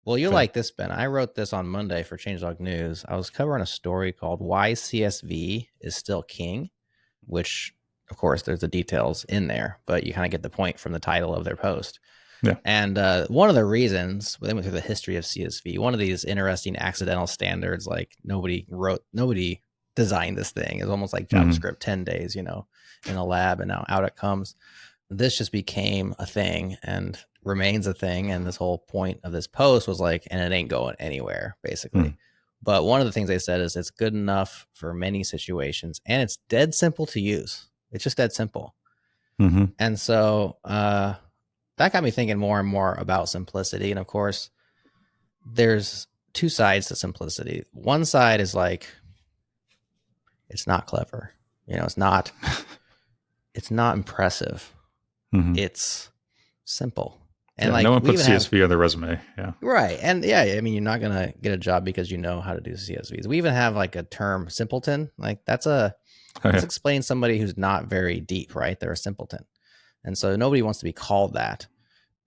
Well, you Okay. like this, Ben. I wrote this on Monday for Changelog News. I was covering a story called Why CSV is Still King, which, of course, there's the details in there, but you kind of get the point from the title of their post. Yeah. And one of the reasons they went through the history of CSV, one of these interesting accidental standards, like nobody designed this thing. It's almost like JavaScript, 10 days, in a lab, and now out it comes. This just became a thing and remains a thing. And this whole point of this post was like, and it ain't going anywhere, basically. But one of the things they said is it's good enough for many situations, and it's dead simple to use. It's just dead simple. And so that got me thinking more and more about simplicity. And of course, there's two sides to simplicity. One side is like, it's not clever. It's not impressive. It's simple. And no one puts CSV on their resume. Yeah. Right. And yeah, I mean, you're not going to get a job because you know how to do CSVs. We even have like a term, simpleton. Like let's explain somebody who's not very deep, right? They're a simpleton. And so nobody wants to be called that.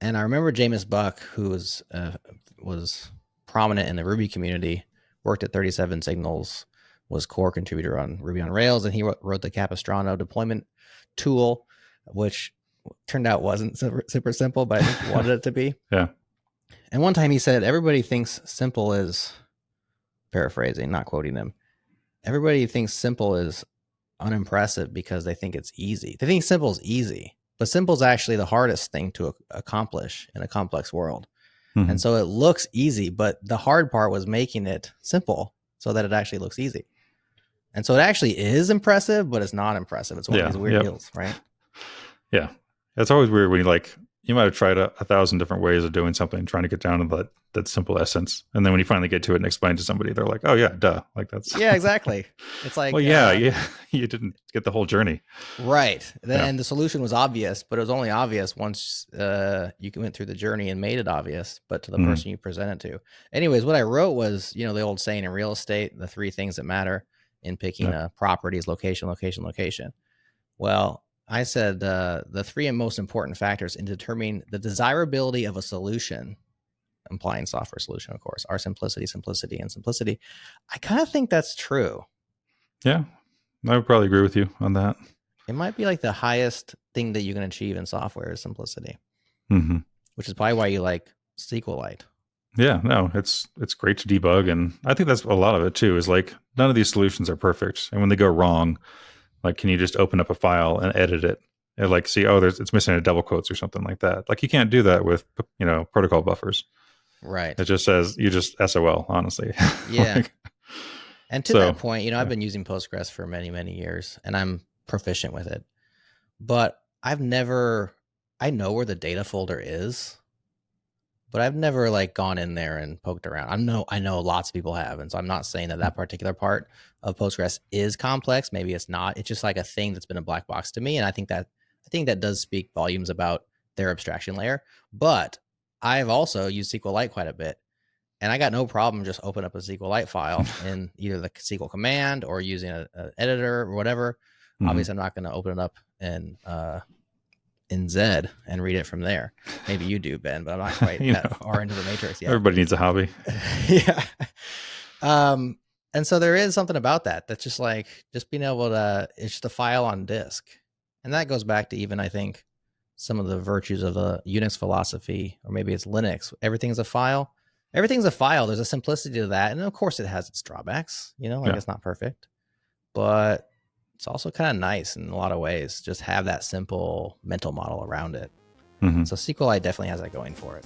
And I remember Jameis Buck, who was prominent in the Ruby community, worked at 37 Signals, was core contributor on Ruby on Rails, and he wrote the Capistrano deployment tool, which turned out wasn't super simple, but I think he wanted it to be. Yeah. And one time he said, everybody thinks simple is, paraphrasing, not quoting him, everybody thinks simple is unimpressive because they think it's easy. They think simple is easy, but simple is actually the hardest thing to accomplish in a complex world. And so it looks easy, but the hard part was making it simple so that it actually looks easy. And so it actually is impressive, but it's not impressive. It's one of these weird deals, right? Yeah. It's always weird when you might have tried 1,000 different ways of doing something, trying to get down to that simple essence. And then when you finally get to it and explain to somebody, they're like, oh yeah, duh. Like that's. Yeah, exactly. It's like, well, you didn't get the whole journey. Right. Then the solution was obvious, but it was only obvious once you went through the journey and made it obvious, but to the person you present it to. Anyways, what I wrote was, the old saying in real estate, the three things that matter in picking properties: location, location, location. Well, I said the three most important factors in determining the desirability of a solution, implying software solution, of course, are simplicity, simplicity, and simplicity. I kind of think that's true. Yeah, I would probably agree with you on that. It might be like the highest thing that you can achieve in software is simplicity, which is probably why you like SQLite. Yeah, no, it's great to debug. And I think that's a lot of it too, is like none of these solutions are perfect. And when they go wrong, like, can you just open up a file and edit it and like see, it's missing a double quotes or something like that. Like you can't do that with, protocol buffers. Right. It just says you just SOL, honestly. Yeah. And to that point, I've been using Postgres for many, many years and I'm proficient with it, but I know where the data folder is, but I've never like gone in there and poked around. I know lots of people have. And so I'm not saying that particular part of Postgres is complex. Maybe it's not. It's just like a thing that's been a black box to me. And I think that does speak volumes about their abstraction layer. But I've also used SQLite quite a bit. And I got no problem just open up a SQLite file in either the SQL command or using an editor or whatever. Obviously, I'm not going to open it up in Zed and read it from there. Maybe you do, Ben, but I'm not quite that far into the matrix yet. Everybody needs a hobby. Yeah. And so there is something about that. That's just like, just being able to, it's just a file on disk. And that goes back to even, I think, some of the virtues of the Unix philosophy, or maybe it's Linux. Everything's a file. Everything's a file. There's a simplicity to that. And of course it has its drawbacks, it's not perfect, but it's also kind of nice in a lot of ways. Just have that simple mental model around it. So SQLite definitely has that going for it.